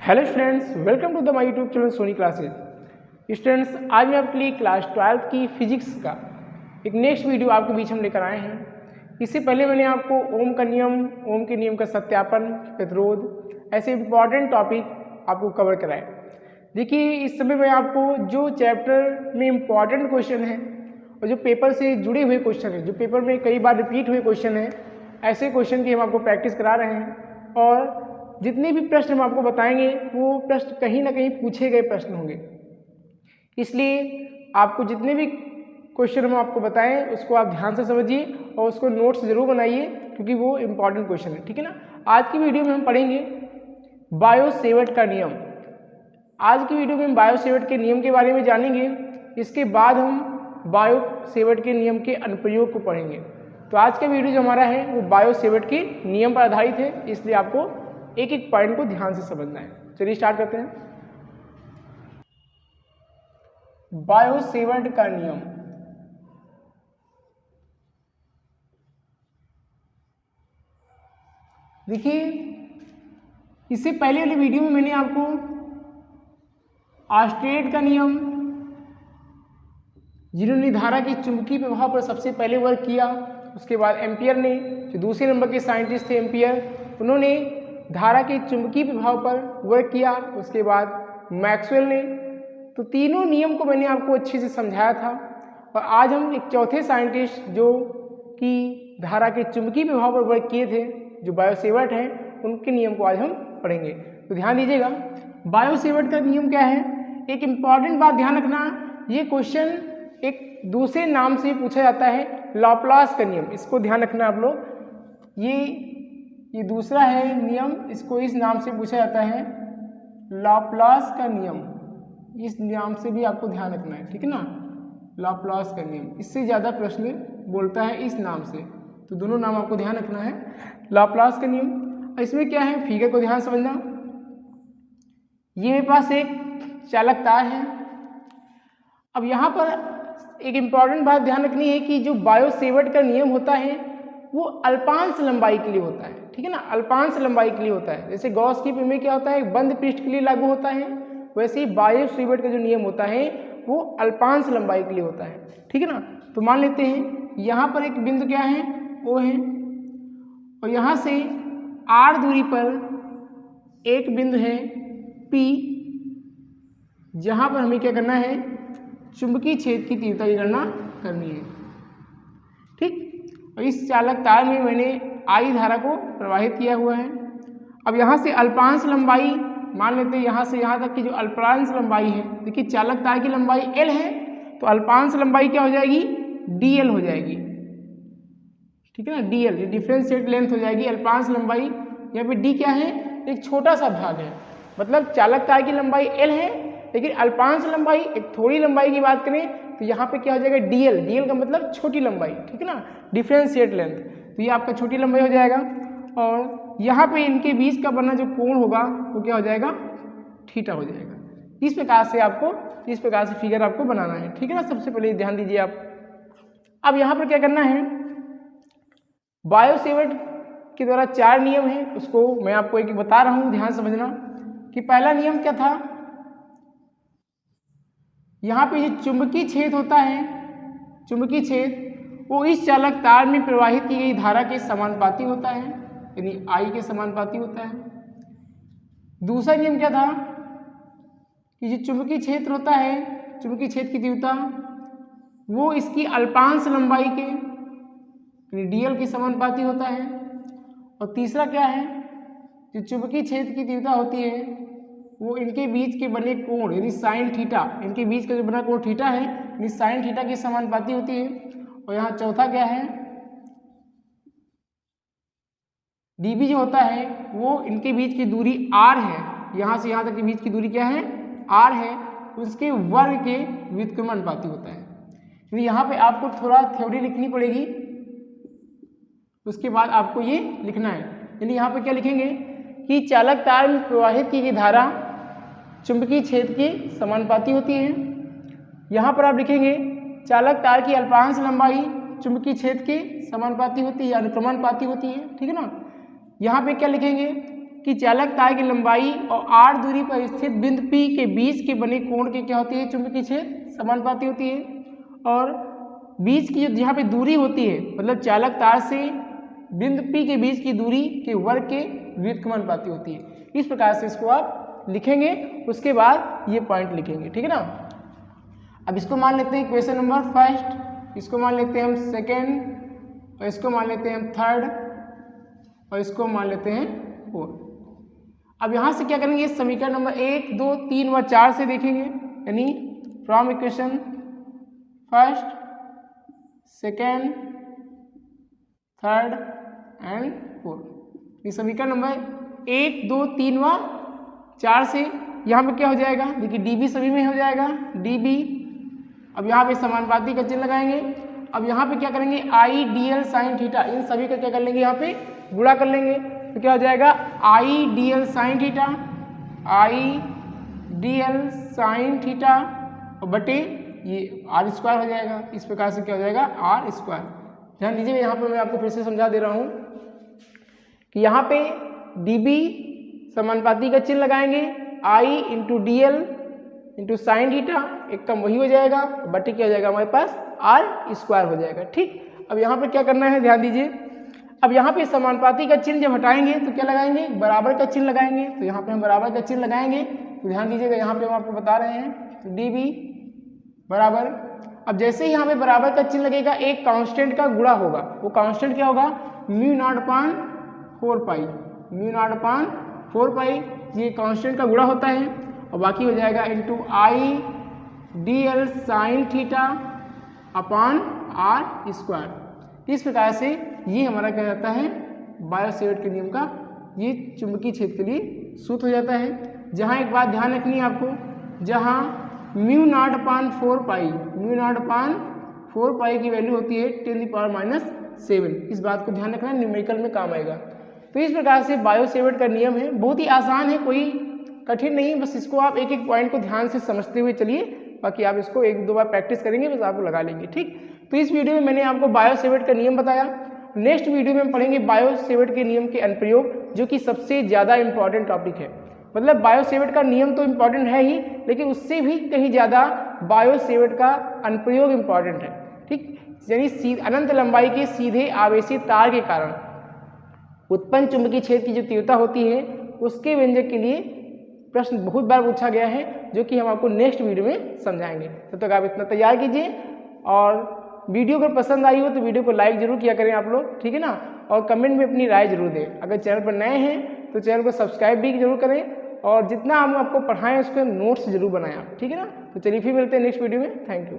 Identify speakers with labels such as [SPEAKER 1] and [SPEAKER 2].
[SPEAKER 1] Hello students, welcome to the my YouTube channel Soni classes. Students, आज मैं आपके लिए क्लास 12th की फिजिक्स का एक नेक्स्ट वीडियो आपके बीच हम लेकर आए हैं। इससे पहले मैंने आपको ओम का नियम, ओम के नियम का सत्यापन, प्रतिरोध, ऐसे इंपॉर्टेंट टॉपिक आपको कवर कराए। देखिए, इस समय मैं आपको जो चैप्टर में इम्पॉर्टेंट क्वेश्चन है और जो पेपर से जुड़े हुए क्वेश्चन हैं, जो पेपर में कई बार रिपीट हुए क्वेश्चन हैं, ऐसे क्वेश्चन की हम आपको प्रैक्टिस करा रहे हैं। और जितने भी प्रश्न हम आपको बताएंगे वो प्रश्न कहीं ना कहीं पूछे गए प्रश्न होंगे। इसलिए आपको जितने भी क्वेश्चन हम आपको बताएं उसको आप ध्यान से समझिए और उसको नोट्स जरूर बनाइए, क्योंकि वो इम्पॉर्टेंट क्वेश्चन है। ठीक है ना। आज की वीडियो में हम पढ़ेंगे बायो-सेवर्ट का नियम। आज की वीडियो में हम बायो-सेवर्ट के नियम के बारे में जानेंगे। इसके बाद हम बायो-सेवर्ट के नियम के अनुप्रयोग को पढ़ेंगे। तो आज का वीडियो जो हमारा है वो बायो-सेवर्ट के नियम पर आधारित है, इसलिए आपको एक एक पॉइंट को ध्यान से समझना है। चलिए स्टार्ट करते हैं। बायो-सेवर्ट का नियम। देखिए, इससे पहले वाली वीडियो में मैंने आपको ऑर्स्टेड का नियम, जिन्होंने धारा के चुंबकीय प्रभाव पर सबसे पहले वर्क किया, उसके बाद एम्पियर ने, जो दूसरे नंबर के साइंटिस्ट थे एम्पियर, उन्होंने धारा के चुंबकीय प्रभाव पर वर्क किया। उसके बाद मैक्सवेल ने। तो तीनों नियम को मैंने आपको अच्छे से समझाया था। और आज हम एक चौथे साइंटिस्ट जो कि धारा के चुंबकीय प्रभाव पर वर्क किए थे, जो बायो-सेवर्ट हैं, उनके नियम को आज हम पढ़ेंगे। तो ध्यान दीजिएगा, बायो-सेवर्ट का नियम क्या है। एक इम्पॉर्टेंट बात ध्यान रखना, ये क्वेश्चन एक दूसरे नाम से पूछा जाता है, लाप्लास का नियम। इसको ध्यान रखना आप लोग। ये दूसरा है नियम, इसको इस नाम से पूछा जाता है, लाप्लास का नियम। इस नाम से भी आपको ध्यान रखना है, ठीक है ना। लाप्लास का नियम, इससे ज़्यादा प्रश्न बोलता है इस नाम से, तो दोनों नाम आपको ध्यान रखना है। लाप्लास का नियम, इसमें क्या है, फिगर को ध्यान समझना। ये मेरे पास एक चालक तार है। अब यहाँ पर एक इम्पॉर्टेंट बात ध्यान रखनी है कि जो बायो-सेवर्ट का नियम होता है वो अल्पांश लंबाई के लिए होता है, ठीक है ना। अल्पांश लंबाई के लिए होता है। जैसे गॉस की प्रमेय क्या होता है, बंद पृष्ठ के लिए लागू होता है, वैसे ही बायो-सेवर्ट का जो नियम होता है वो अल्पांश लंबाई के लिए होता है, ठीक है ना। तो मान लेते हैं यहाँ पर एक बिंदु क्या है, O है, और यहाँ से R दूरी पर एक बिंदु है P, जहाँ पर हमें क्या करना है, चुंबकीय क्षेत्र की तीव्रता की गणना करनी है, ठीक। और इस चालक तार में मैंने I धारा को प्रवाहित किया हुआ है। अब यहाँ से अल्पांश लंबाई मान लेते हैं, यहाँ से यहाँ तक की जो अल्पांश लंबाई है, देखिए चालक तार की लंबाई L है, तो अल्पांश लंबाई क्या हो जाएगी, DL हो जाएगी, ठीक है ना। DL डिफरेंशिएट लेंथ हो जाएगी। अल्पांश लंबाई यहाँ पे D क्या है, एक छोटा सा भाग है, मतलब चालक तार की लंबाई L है, लेकिन अल्पांश लंबाई एक थोड़ी लंबाई की बात करें तो यहाँ पे क्या हो जाएगा, DL का मतलब छोटी लंबाई, ठीक है ना, डिफरेंशिएट लेंथ। तो ये आपका छोटी लंबाई हो जाएगा। और यहाँ पे इनके बीच का बना जो कोण होगा वो क्या हो जाएगा, थीटा हो जाएगा। इस प्रकार से आपको, इस प्रकार से फिगर आपको बनाना है, ठीक है ना। सबसे पहले ध्यान दीजिए आप। अब यहाँ पर क्या करना है, बायो-सेवर्ट के द्वारा 4 नियम हैं, उसको मैं आपको एक बता रहा हूँ, ध्यान समझना। कि पहला नियम क्या था, यहाँ पे जो चुंबकीय क्षेत्र होता है, चुंबकीय क्षेत्र वो इस चालक तार में प्रवाहित की गई धारा के समानुपाती होता है, यानी I के समानुपाती होता है। दूसरा नियम क्या था कि जो चुंबकीय क्षेत्र होता है, चुंबकीय क्षेत्र की तीव्रता वो इसकी अल्पांश लंबाई के यानी DL के समानुपाती होता है। और तीसरा क्या है, जो चुंबकीय क्षेत्र की तीव्रता होती है वो इनके बीच के बने कोण यानी साइन थीटा, इनके बीच का जो बना कोण थीटा है यानी साइन थीटा के समानुपाती होती है। और यहाँ चौथा क्या है, dB जो होता है वो इनके बीच की दूरी R है, यहाँ से यहाँ तक के बीच की दूरी क्या है, R है, उसके वर्ग के व्युत्क्रमानुपाती होता है। यानी यहाँ पे आपको थोड़ा थ्योरी लिखनी पड़ेगी, उसके बाद आपको ये लिखना है। यानी यहाँ पे क्या लिखेंगे कि चालक तार में प्रवाहित की गई धारा चुंबकीय क्षेत्र की समानुपाती होती है। यहाँ पर आप लिखेंगे चालक तार की अल्पांश लंबाई चुंबकीय क्षेत्र के समानुपाती होती है, अनुक्रमानुपाती होती है, ठीक है ना। यहाँ पे क्या लिखेंगे कि चालक तार की लंबाई और r दूरी पर स्थित बिंदु P के बीच के बने कोण की क्या होती है, चुंबकीय क्षेत्र समानुपाती होती है। और बीच की जो यहाँ पे दूरी होती है, मतलब चालक तार से बिंदु P के बीच की दूरी के वर्ग के व्युत्क्रमानुपाती होती है। इस प्रकार से इसको आप लिखेंगे, उसके बाद ये पॉइंट लिखेंगे, ठीक है ना। अब इसको मान लेते हैं क्वेश्चन नंबर फर्स्ट, इसको मान लेते हैं हम सेकेंड, और इसको मान लेते हैं हम थर्ड, और इसको मान लेते हैं फोर्थ। अब यहाँ से क्या करेंगे, समीकरण नंबर 1, 2, 3 व 4 से देखेंगे, यानी from equation first, second, third and fourth. ये समीकरण नंबर 1, 2, 3 व 4 से यहाँ पे क्या हो जाएगा, देखिए dB सभी में हो जाएगा dB। अब यहाँ पे समानुपाती का चिन्ह लगाएंगे। अब यहाँ पे क्या करेंगे, I D L sine theta, इन सभी का क्या कर लेंगे, यहाँ पे गुणा कर लेंगे। तो क्या हो जाएगा, आई डी एल साइन थीटा, आई डी एल साइन थीटा और बटे ये आर स्क्वायर हो जाएगा। इस प्रकार से क्या हो जाएगा, आर स्क्वायर। ध्यान दीजिए, यहाँ पे मैं आपको फिर से समझा दे रहा हूँ कि यहाँ पे dB समानुपाती का चिन्ह लगाएंगे, I into D L into sine theta, एक कम वही हो जाएगा, बटे क्या हो जाएगा हमारे पास, आर स्क्वायर हो जाएगा, ठीक। अब यहाँ पे क्या करना है, ध्यान दीजिए। अब यहाँ पे समानुपाती का चिन्ह जब हटाएंगे तो क्या लगाएंगे, बराबर का चिन्ह लगाएंगे। तो यहाँ पे हम बराबर का चिन्ह लगाएंगे, तो ध्यान दीजिएगा, यहाँ पे हम आपको बता रहे हैं, तो dB बराबर। अब जैसे ही यहाँ पे बराबर का चिन्ह लगेगा, एक कांस्टेंट का गुणा होगा। वो कांस्टेंट क्या होगा, म्यू नॉट अपान 4 पाई, म्यू नॉट अपान 4 पाई, ये कांस्टेंट का गुणा होता है। और बाकी हो जाएगा into I D L sine theta upon R square. इस प्रकार से ये हमारा क्या जाता है, बायो-सेवर्ट के नियम का ये चुंबकीय क्षेत्र के लिए सूत्र हो जाता है। जहाँ एक बात ध्यान रखनी है आपको, जहाँ म्यू नॉट अपान 4 पाई, म्यू नॉट अपान 4 पाई की वैल्यू होती है 10⁻⁷। इस बात को ध्यान रखना, न्यूमेरिकल में काम आएगा। तो इस प्रकार से बायो-सेवर्ट का नियम है, बहुत ही आसान है, कोई कठिन नहीं। बस इसको आप एक एक पॉइंट को ध्यान से समझते हुए चलिए, बाकी आप इसको 1-2 बार प्रैक्टिस करेंगे, बस आपको लगा लेंगे, ठीक। तो इस वीडियो में मैंने आपको बायो-सेवर्ट का नियम बताया। नेक्स्ट वीडियो में हम पढ़ेंगे बायो-सेवर्ट के नियम के अनुप्रयोग, जो कि सबसे ज़्यादा इंपॉर्टेंट टॉपिक है। मतलब बायो-सेवर्ट का नियम तो इम्पॉर्टेंट है ही, लेकिन उससे भी कहीं ज़्यादा बायो-सेवर्ट का अनुप्रयोग इम्पॉर्टेंट है, ठीक। यानी अनंत लंबाई के सीधे आवेशित तार के कारण उत्पन्न चुंबकीय क्षेत्र की जो तीव्रता होती है, उसके व्यंजक के लिए प्रश्न बहुत बार पूछा गया है, जो कि हम आपको नेक्स्ट वीडियो में समझाएंगे। तब तक आप इतना तैयार कीजिए, और वीडियो अगर पसंद आई हो तो वीडियो को लाइक जरूर किया करें आप लोग, ठीक है ना। और कमेंट में अपनी राय जरूर दें। अगर चैनल पर नए हैं तो चैनल को सब्सक्राइब भी जरूर करें, और जितना हम आपको पढ़ाएं उसके नोट्स जरूर बनाएं आप, ठीक है ना। तो चलिए फिर मिलते हैं नेक्स्ट वीडियो में। Thank you.